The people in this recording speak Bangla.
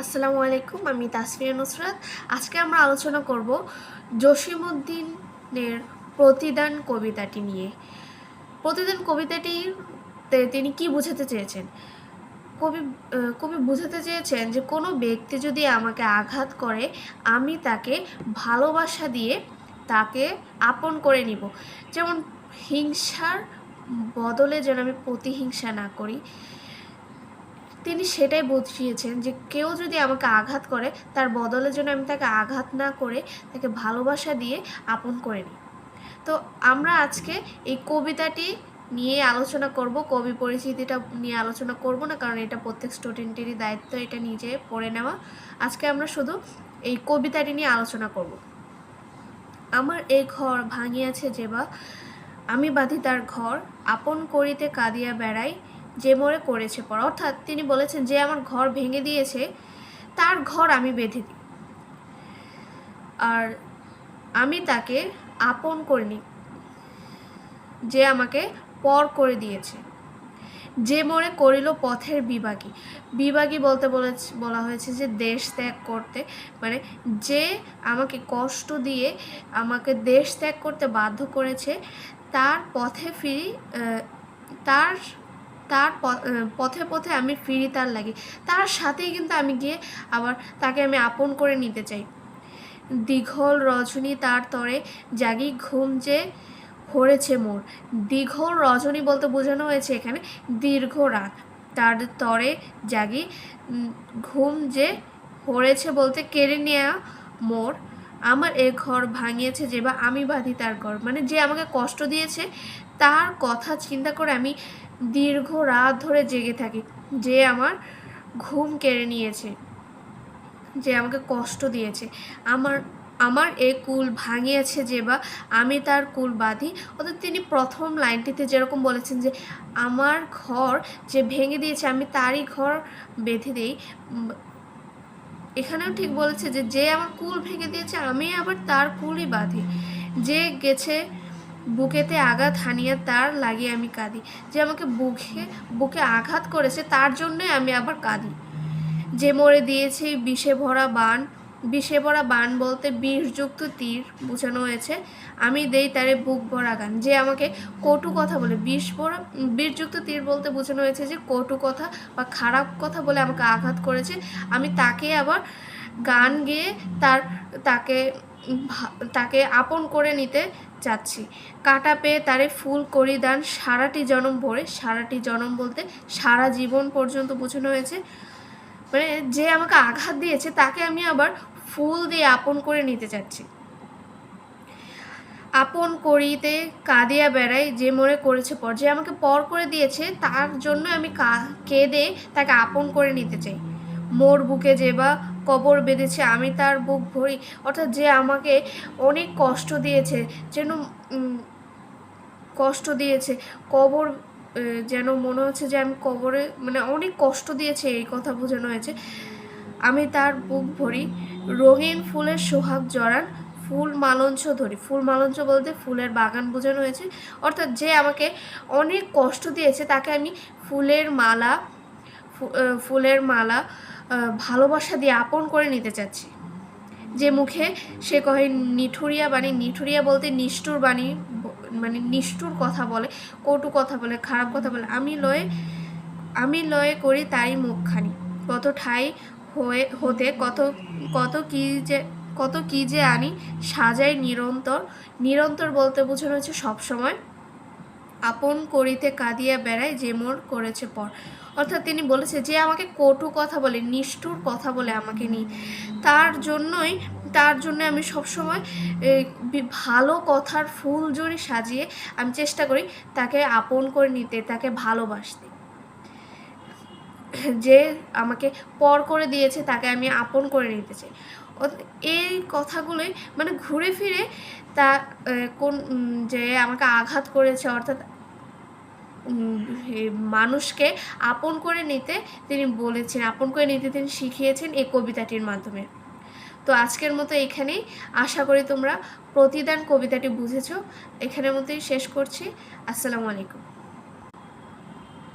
আসসালামু আলাইকুম, আমি তাসফিয়া নুসরাত। আজকে আমরা আলোচনা করব জসীমউদ্দীনের প্রতিদান কবিতাটি নিয়ে। প্রতিদান কবিতাটিতে তিনি কি বোঝাতে চেয়েছেন? কবি কবি বোঝাতে চেয়েছেন যে কোনো ব্যক্তি যদি আমাকে আঘাত করে, আমি তাকে ভালোবাসা দিয়ে তাকে আপন করে নিব। যেমন হিংসার বদলে যেন আমি প্রতিহিংসা না করি, তিনি সেটাই বুঝিয়েছেন যে কেউ যদি আমাকে আঘাত করে, তার বদলে যেন আমি তাকে আঘাত না করে তাকে ভালোবাসা দিয়ে আপন করে নিই। তো আমরা আজকে এই কবিতাটি নিয়ে আলোচনা করব। কবি পরিচিতিটা নিয়ে আলোচনা করব না, কারণ এটা প্রত্যেক স্টুডেন্টেরই দায়িত্ব এটা নিজে পড়ে নেওয়া। আজকে আমরা শুধু এই কবিতাটি নিয়ে আলোচনা করব। আমার এই ঘর ভাঙিয়াছে যেবা, আমি বাঁধি তার ঘর, আপন করিতে কাঁদিয়া বেড়াই, যে মোরে করেছে পর। অর্থাৎ তিনি বলেছেন যে আমার ঘর ভেঙে দিয়েছে, তার ঘর আমি বেঁধে দিই, আর আমি তাকে আপন করিনি, যে আমাকে পর করে দিয়েছে। যে মোরে করিল পথের বিভাগী, বিভাগী বলতে বলা হয়েছে যে দেশ ত্যাগ করতে, মানে যে আমাকে কষ্ট দিয়ে আমাকে দেশ ত্যাগ করতে বাধ্য করেছে, তার পথে ফিরি, তার তার পথে পথে আমি ফিরি তার লাগি, তার সাথেই কিন্তু আমি গিয়ে আবার তাকে আমি আপন করে নিতে চাই। দীঘল রজনী তার তরে জাগি, ঘুম যে হরেছে মোর। দীঘল রজনী বলতে বোঝানো হয়েছে এখানে দীর্ঘ রাত, তার তরে জাগি, ঘুম যে হরেছে বলতে কেড়ে নেয়া মোর। আমার এ ঘর ভাঙিয়েছে যে, বা আমি বাঁধি তার ঘর, মানে যে আমাকে কষ্ট দিয়েছে তার কথা চিন্তা করে আমি দীর্ঘ রাত ধরে জেগে থাকি। যে আমার ঘুম কেড়ে নিয়েছে, যে আমাকে কষ্ট দিয়েছে, আমার আমার এ কুল ভাঙিয়েছে যে, বা আমি তার কুল বাঁধি। অর্থাৎ তিনি প্রথম লাইনটিতে যেরকম বলেছেন যে আমার ঘর যে ভেঙে দিয়েছে, আমি তারই ঘর বেঁধে দিই, এখানেও ঠিক বলেছে যে যে আমার কুল ভেঙে দিয়েছে, আমি আবার তার কুলই বাঁধি। যে গেছে বুকেতে আঘাত হানিয়া, তার লাগিয়ে আমি কাঁদি। যে আমাকে বুকে আঘাত করেছে, তার জন্যে আমি আবার কাঁদি। যে মরে দিয়েছে বিষে ভরা বান, বিষে ভরা বান বলতে বিষযুক্ত তীর বোঝানো হয়েছে, আমি দেই তারে বুক ভরা গান। যে আমাকে কটু কথা বলে, বিষযুক্ত তীর বলতে বোঝানো হয়েছে যে কটু কথা বা খারাপ কথা বলে আমাকে আঘাত করেছে, আমি তাকে আবার গান গেয়ে তাকে আপন করে নিতে চাচ্ছি। কাটা পেয়ে তারে ফুল করি দান, সারাটি জনম ভরে। সারাটি জনম বলতে সারা জীবন পর্যন্ত বোঝানো হয়েছে, মানে যে আমাকে আঘাত দিয়েছে তাকে আমি আবার ফুল দিয়ে আপন করে নিতে চাচ্ছি। আপন করিতে কাঁদিয়া বেড়াই, যে মোরে করেছে পর। যে আমাকে পর করে দিয়েছে তার জন্য আমি কেঁদে তাকে আপন করে নিতে চাই। মোর বুকে যে বা কবর বেঁধেছে, আমি তার বুক ভরি। অর্থাৎ যে আমাকে অনেক কষ্ট দিয়েছে, যেন কষ্ট দিয়েছে, কবর যেন মনে হচ্ছে যে আমি কবরে, মানে অনেক কষ্ট দিয়েছে, এই কথা বোঝানো হয়েছে। আমি তার বুক ভরি, রঙিন ফুলের সোহাগ জড়ান, ফুল মালঞ্চ ধরি। ফুল মালঞ্চ বলতে ফুলের বাগান বোঝানো হয়েছে। অর্থাৎ যে আমাকে অনেক কষ্ট দিয়েছে তাকে আমি ফুলের মালা ভালোবাসা দিয়ে আপন করে নিতে চাচ্ছি। যে মুখে সে কহে নিঠুরিয়া বাণী, নিঠুরিয়া বলতে নিষ্ঠুর বাণী, মানে নিষ্ঠুর কথা বলে, কটু কথা বলে, খারাপ কথা বলে, আমি লয়ে করি তাই মুখখানি। কত ঠাই হতে কত কি যে আনি, সাজাই নিরন্তর। নিরন্তর বলতে বোঝানো হচ্ছে সবসময়। আপন করিতে কাঁদিয়া বেড়াই, যে মোর করেছে পর। অর্থাৎ তিনি বলেছে যে আমাকে কটু কথা বলে, নিষ্ঠুর কথা বলে আমাকে নিয়ে, তার জন্য আমি সবসময় ভালো কথার ফুলঝুরি সাজিয়ে আমি চেষ্টা করি তাকে আপন করে নিতে, তাকে ভালোবাসতে। যে আমাকে পর করে দিয়েছে তাকে আমি আপন করে নিতে চাই। এই কথাগুলোই মানে ঘুরে ফিরে তা যে আমাকে আঘাত করেছে, অর্থাৎ মানুষকে আপন করে নিতে তিনি বলেছেন, আপন করে নিতে তিনি শিখিয়েছেন এই কবিতাটির মাধ্যমে। তো আজকের মতো এখানেই, আশা করি তোমরা প্রতিদান কবিতাটি বুঝেছো। এখানের মতোই শেষ করছি। আসসালামু আলাইকুম।